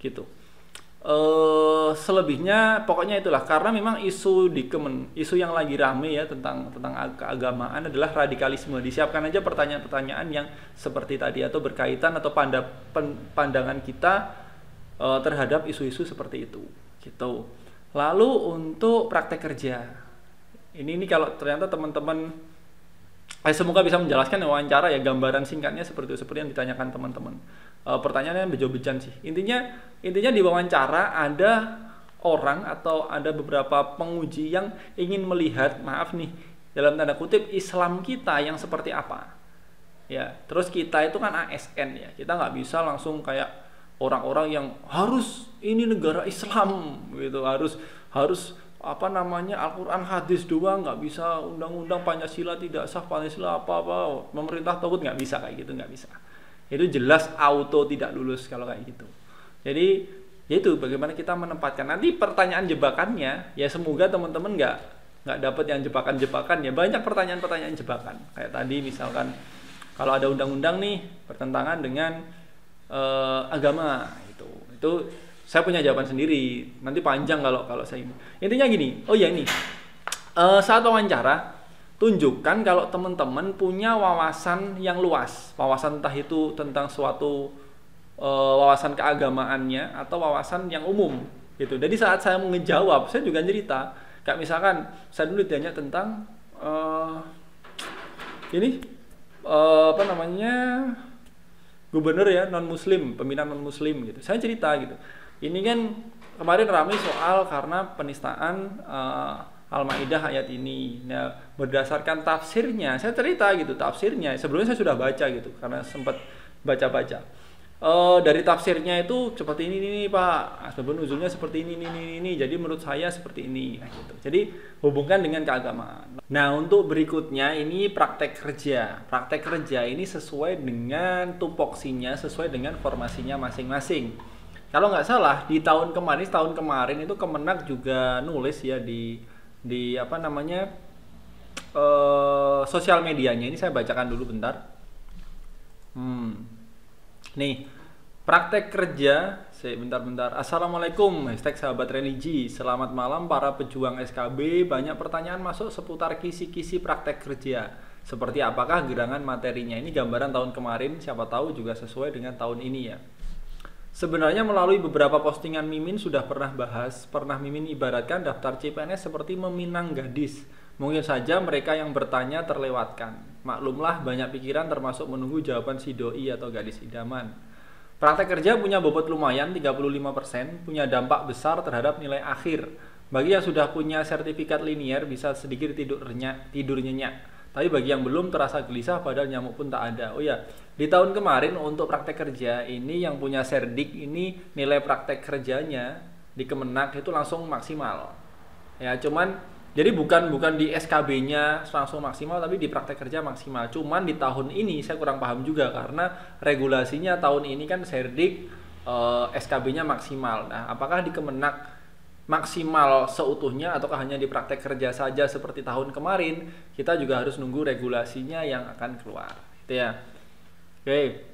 gitu. Selebihnya pokoknya itulah, karena memang isu yang lagi rame ya tentang keagamaan adalah radikalisme. Disiapkan aja pertanyaan-pertanyaan yang seperti tadi atau berkaitan atau pandangan kita terhadap isu-isu seperti itu gitu. Lalu untuk praktek kerja ini kalau ternyata teman-teman semoga bisa menjelaskan wawancara ya, gambaran singkatnya seperti yang ditanyakan teman-teman. Pertanyaannya bejo-bejan sih. Intinya di wawancara ada orang atau ada beberapa penguji yang ingin melihat, maaf nih, dalam tanda kutip, Islam kita yang seperti apa. Ya, terus kita itu kan ASN ya. Kita nggak bisa langsung kayak orang-orang yang harus ini negara Islam gitu, harus apa namanya Al-Quran hadis doang, nggak bisa undang-undang Pancasila tidak sah, Pancasila apa pemerintah takut, nggak bisa kayak gitu, nggak bisa. Itu jelas auto tidak lulus kalau kayak gitu. Jadi yaitu bagaimana kita menempatkan. Nanti pertanyaan jebakannya ya semoga teman-teman nggak dapat yang jebakan ya. Banyak pertanyaan jebakan kayak tadi misalkan kalau ada undang-undang nih bertentangan dengan agama itu saya punya jawaban sendiri, nanti panjang kalau saya ini. Intinya gini, oh ya ini saat wawancara tunjukkan kalau teman-teman punya wawasan yang luas, wawasan entah itu tentang suatu wawasan keagamaannya atau wawasan yang umum gitu. Jadi saat saya mau ngejawab, saya juga cerita, kayak misalkan saya dulu ditanya tentang apa namanya gubernur ya non muslim, pembinaan non muslim gitu. Saya cerita gitu. Ini kan kemarin ramai soal karena penistaan Al-Maidah ayat ini. Nah, berdasarkan tafsirnya, saya cerita gitu tafsirnya. Sebelumnya saya sudah baca gitu karena sempat baca-baca. Dari tafsirnya itu seperti ini Pak, asbabun nuzulnya seperti ini. Jadi menurut saya seperti ini gitu. Jadi hubungkan dengan keagamaan. Nah, untuk berikutnya ini praktek kerja. Praktek kerja ini sesuai dengan tupoksinya, sesuai dengan formasinya masing-masing. Kalau nggak salah di tahun kemarin itu Kemenak juga nulis ya di apa namanya sosial medianya. Ini saya bacakan dulu bentar. Nih, praktek kerja. Bentar. Assalamualaikum, #sahabat religi. Selamat malam para pejuang SKB. Banyak pertanyaan masuk seputar kisi-kisi praktek kerja. Seperti apakah gerangan materinya? Ini gambaran tahun kemarin, siapa tahu juga sesuai dengan tahun ini ya. Sebenarnya melalui beberapa postingan Mimin sudah pernah Mimin ibaratkan daftar CPNS seperti meminang gadis. Mungkin saja mereka yang bertanya terlewatkan. Maklumlah banyak pikiran termasuk menunggu jawaban si doi atau gadis idaman. Praktek kerja punya bobot lumayan 35%, punya dampak besar terhadap nilai akhir. Bagi yang sudah punya sertifikat linier bisa sedikit tidur nyenyak. Tapi bagi yang belum terasa gelisah padahal nyamuk pun tak ada. Oh ya, di tahun kemarin untuk praktek kerja ini yang punya Serdik ini nilai praktek kerjanya di Kemenak itu langsung maksimal. Ya, cuman jadi bukan di SKB-nya langsung maksimal tapi di praktek kerja maksimal. Cuman di tahun ini saya kurang paham juga karena regulasinya tahun ini kan Serdik SKB-nya maksimal. Nah, apakah di Kemenak maksimal seutuhnya ataukah hanya di praktek kerja saja seperti tahun kemarin? Kita juga harus nunggu regulasinya yang akan keluar gitu ya. Oke,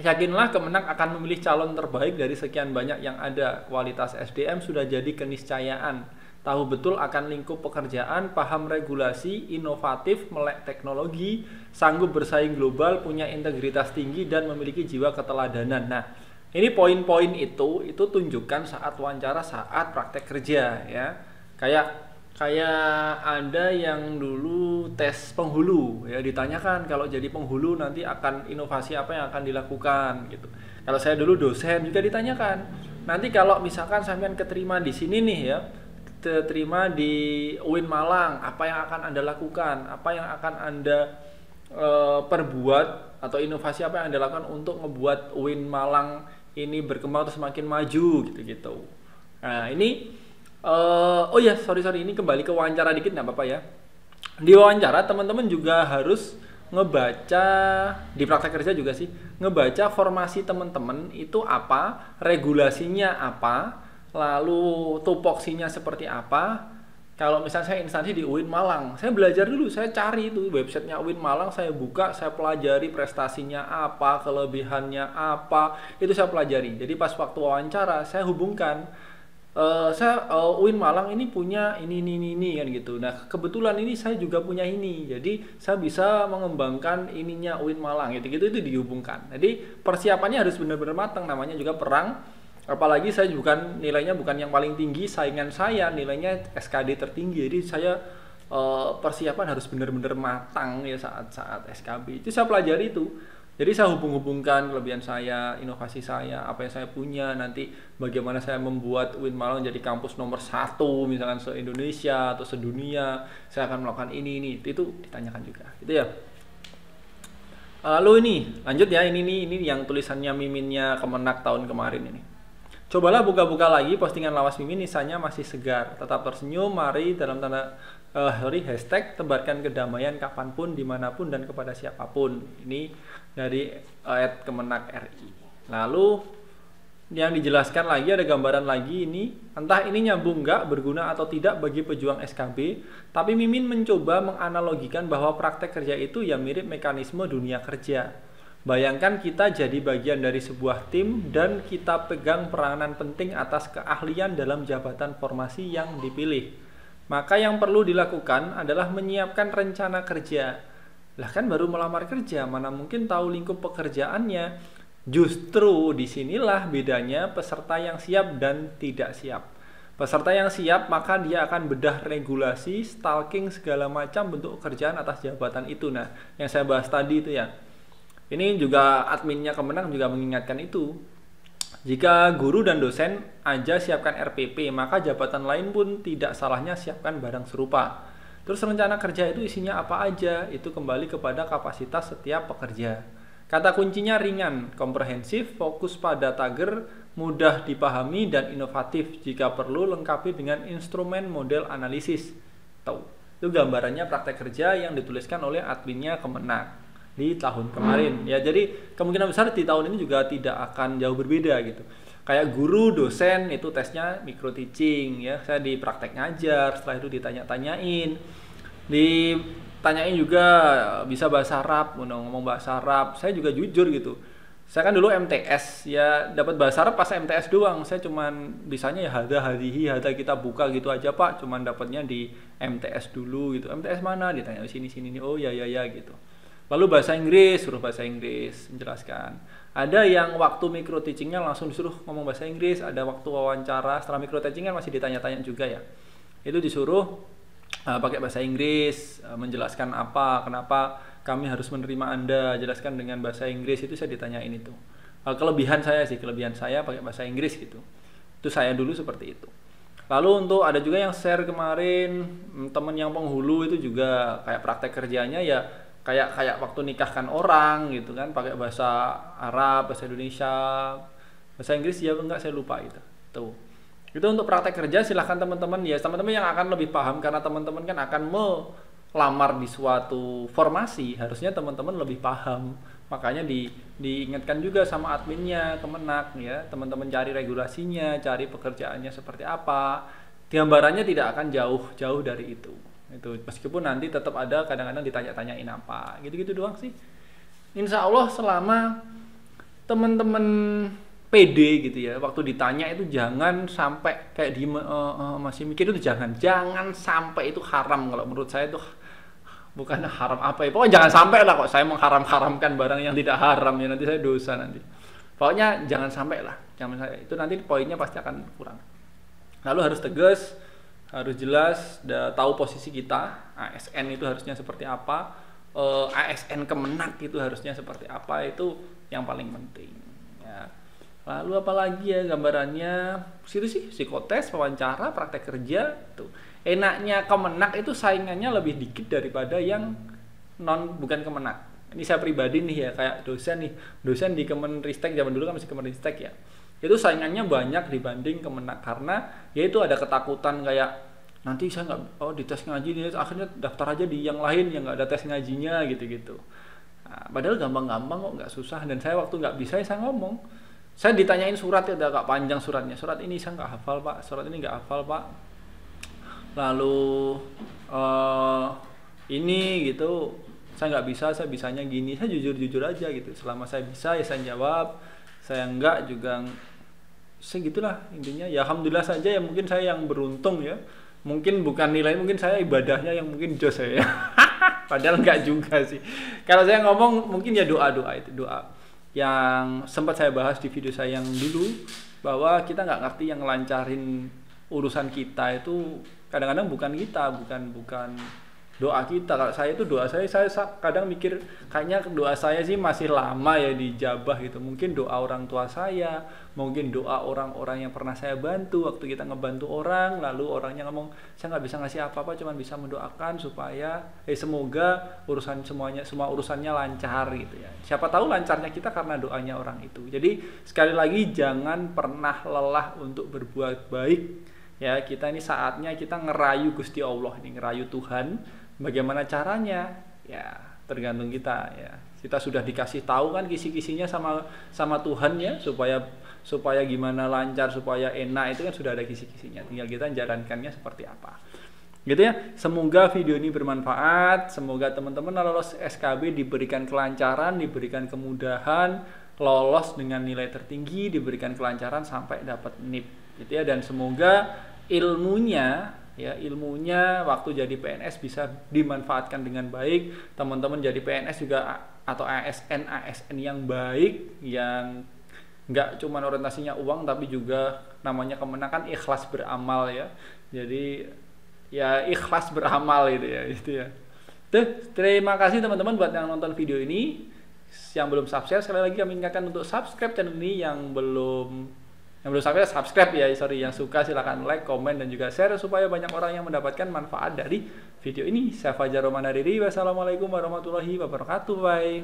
yakinlah Kemenak akan memilih calon terbaik dari sekian banyak yang ada. Kualitas SDM sudah jadi keniscayaan, tahu betul akan lingkup pekerjaan, paham regulasi, inovatif, melek teknologi, sanggup bersaing global, punya integritas tinggi dan memiliki jiwa keteladanan. Nah, ini poin-poin itu tunjukkan saat wawancara, saat praktek kerja ya. Kayak ada yang dulu tes penghulu ya, ditanyakan kalau jadi penghulu nanti akan inovasi apa yang akan dilakukan gitu. Kalau saya dulu dosen juga ditanyakan, nanti kalau misalkan sampean keterima di sini nih ya, terima di UIN Malang, apa yang akan Anda lakukan? Apa yang akan Anda perbuat atau inovasi apa yang Anda lakukan untuk membuat UIN Malang ini berkembang terus semakin maju gitu. Nah ini oh ya sorry ini kembali ke wawancara dikit nggak apa-apa ya. Di wawancara teman-teman juga harus ngebaca, di praktek kerja juga sih, ngebaca formasi teman-teman itu apa, regulasinya apa, lalu tupoksinya seperti apa, Kalau misalnya saya instansi di UIN Malang, saya belajar dulu, saya cari itu websitenya UIN Malang, saya buka, saya pelajari prestasinya apa, kelebihannya apa, itu saya pelajari. Jadi pas waktu wawancara, saya hubungkan, UIN Malang ini punya ini kan gitu. Nah kebetulan ini saya juga punya ini, jadi saya bisa mengembangkan ininya UIN Malang gitu itu dihubungkan. Jadi persiapannya harus benar-benar matang, namanya juga perang. Apalagi saya nilainya bukan yang paling tinggi, saingan saya nilainya SKD tertinggi. Jadi saya persiapan harus benar-benar matang ya saat SKB. Itu saya pelajari itu. Jadi saya hubung-hubungkan kelebihan saya, inovasi saya, apa yang saya punya, nanti bagaimana saya membuat UIN Malang jadi kampus nomor 1 misalkan se-Indonesia atau sedunia. Saya akan melakukan ini itu ditanyakan juga. Gitu ya. Lalu ini lanjut ya, ini yang tulisannya miminnya Kemenak tahun kemarin ini. Cobalah buka-buka lagi postingan lawas Mimin, nisanya masih segar. Tetap tersenyum, mari dalam hashtag tebarkan kedamaian kapanpun, dimanapun, dan kepada siapapun. Ini dari @Kemenak RI. Lalu yang dijelaskan lagi, ada gambaran lagi ini. Entah ini nyambung nggak, berguna atau tidak bagi pejuang SKB, tapi Mimin mencoba menganalogikan bahwa praktek kerja itu ya mirip mekanisme dunia kerja. Bayangkan kita jadi bagian dari sebuah tim dan kita pegang peranan penting atas keahlian dalam jabatan formasi yang dipilih. Maka yang perlu dilakukan adalah menyiapkan rencana kerja. Lah kan baru melamar kerja, mana mungkin tahu lingkup pekerjaannya. Justru disinilah bedanya peserta yang siap dan tidak siap. Peserta yang siap maka dia akan bedah regulasi, stalking segala macam bentuk kerjaan atas jabatan itu. Nah, yang saya bahas tadi itu ya. Ini juga adminnya Kemenang juga mengingatkan itu. Jika guru dan dosen aja siapkan RPP, maka jabatan lain pun tidak salahnya siapkan barang serupa. Terus rencana kerja itu isinya apa aja? Itu kembali kepada kapasitas setiap pekerja. Kata kuncinya ringan, komprehensif, fokus pada tagar, mudah dipahami dan inovatif. Jika perlu lengkapi dengan instrumen model analisis. Tuh, itu gambarannya praktek kerja yang dituliskan oleh adminnya Kemenang di tahun kemarin ya. Jadi kemungkinan besar di tahun ini juga tidak akan jauh berbeda gitu. Kayak guru, dosen itu tesnya micro teaching ya. Saya di praktek ngajar, setelah itu ditanya-tanyain. Ditanyain juga bisa bahasa Arab, ngomong bahasa Arab. Saya juga jujur gitu. Saya kan dulu MTS ya, dapat bahasa Arab pas MTS doang. Saya cuman bisanya ya hada hadihi, hada kita buka gitu aja Pak. Cuman dapatnya di MTS dulu gitu. MTS mana? Ditanya sini nih. Oh ya gitu. Lalu bahasa Inggris, suruh bahasa Inggris, menjelaskan. Ada yang waktu micro teachingnya langsung disuruh ngomong bahasa Inggris, ada waktu wawancara, setelah micro teaching kan masih ditanya-tanya juga ya. Itu disuruh pakai bahasa Inggris, menjelaskan kenapa kami harus menerima Anda, jelaskan dengan bahasa Inggris, itu saya ditanyain itu. Kelebihan saya pakai bahasa Inggris gitu. Itu saya dulu seperti itu. Lalu untuk ada juga yang share kemarin, temen yang penghulu itu juga kayak praktek kerjanya ya, kayak waktu nikahkan orang gitu kan, pakai bahasa Arab, bahasa Indonesia, bahasa Inggris ya enggak, saya lupa gitu. Tuh. Itu untuk praktek kerja silahkan teman-teman yang akan lebih paham, karena teman-teman kan akan melamar di suatu formasi, harusnya teman-teman lebih paham. Makanya diingatkan juga sama adminnya Kemenak ya, teman-teman cari regulasinya, cari pekerjaannya seperti apa. Gambarannya tidak akan jauh dari itu. Itu meskipun nanti tetap ada kadang-kadang ditanya-tanyain apa gitu doang sih. Insya Allah selama teman-teman pede gitu ya, waktu ditanya itu jangan sampai kayak masih mikir itu, jangan sampai itu haram. Kalau menurut saya itu bukan haram apa ya, pokoknya jangan sampai lah kok saya mengharam-haramkan barang yang tidak haram ya, nanti saya dosa nanti. Pokoknya jangan sampai lah, itu nanti poinnya pasti akan kurang. Lalu harus tegas, harus jelas, tahu posisi kita, ASN itu harusnya seperti apa, ASN Kemenak itu harusnya seperti apa, itu yang paling penting ya. Lalu apalagi ya gambarannya, situ sih psikotes, wawancara, praktek kerja tuh. Enaknya Kemenak itu saingannya lebih dikit daripada yang bukan Kemenak. Ini saya pribadi nih ya, kayak dosen di Kemenristek, zaman dulu kan masih Kemenristek ya. Itu saingannya banyak dibanding Kemenak, karena ya itu ada ketakutan kayak nanti saya nggak di tes ngaji nih, akhirnya daftar aja di yang lain yang nggak ada tes ngajinya gitu. Nah, padahal gampang-gampang kok, nggak susah. Dan saya waktu nggak bisa saya ngomong, saya ditanyain surat ya, udah agak panjang suratnya, surat ini saya nggak hafal Pak, surat ini nggak hafal Pak. lalu eh ini gitu saya nggak bisa, saya bisanya gini, saya jujur aja gitu. Selama saya bisa ya saya jawab, saya enggak juga segitulah intinya. Ya alhamdulillah saja ya, mungkin saya yang beruntung ya, mungkin bukan nilai, mungkin saya ibadahnya yang mungkin jos saya. Padahal enggak juga sih. Kalau saya ngomong mungkin ya doa itu doa yang sempat saya bahas di video saya yang dulu, bahwa kita nggak ngerti yang ngelancarin urusan kita itu kadang-kadang bukan kita, bukan doa kita. Kalau saya itu doa saya kadang mikir kayaknya doa saya sih masih lama ya dijabah gitu. Mungkin doa orang tua saya, mungkin doa orang-orang yang pernah saya bantu waktu kita ngebantu orang, lalu orangnya ngomong saya nggak bisa ngasih apa-apa, cuman bisa mendoakan supaya semoga semua urusannya lancar gitu ya. Siapa tahu lancarnya kita karena doanya orang itu. Jadi sekali lagi jangan pernah lelah untuk berbuat baik ya. Kita ini saatnya kita ngerayu Gusti Allah, ini ngerayu Tuhan. Bagaimana caranya? Ya, tergantung kita ya. Kita sudah dikasih tahu kan kisi-kisinya sama Tuhan ya, supaya gimana lancar, supaya enak, itu kan sudah ada kisi-kisinya. Tinggal kita jalankannya seperti apa. Gitu ya. Semoga video ini bermanfaat. Semoga teman-teman lolos SKB diberikan kelancaran, diberikan kemudahan, lolos dengan nilai tertinggi, diberikan kelancaran sampai dapat NIP. Gitu ya. Dan semoga ilmunya waktu jadi PNS bisa dimanfaatkan dengan baik. Teman-teman jadi PNS juga atau ASN yang baik, yang nggak cuma orientasinya uang tapi juga namanya kemenangan ikhlas beramal ya. Jadi ya ikhlas beramal itu ya. Tuh, terima kasih teman-teman buat yang nonton video ini. Yang belum subscribe, sekali lagi kami ingatkan untuk subscribe channel ini. Yang belum subscribe ya, yang suka silakan like, komen, dan juga share supaya banyak orang yang mendapatkan manfaat dari video ini. Saya Fajar Romanadiri, wassalamualaikum warahmatullahi wabarakatuh. Bye.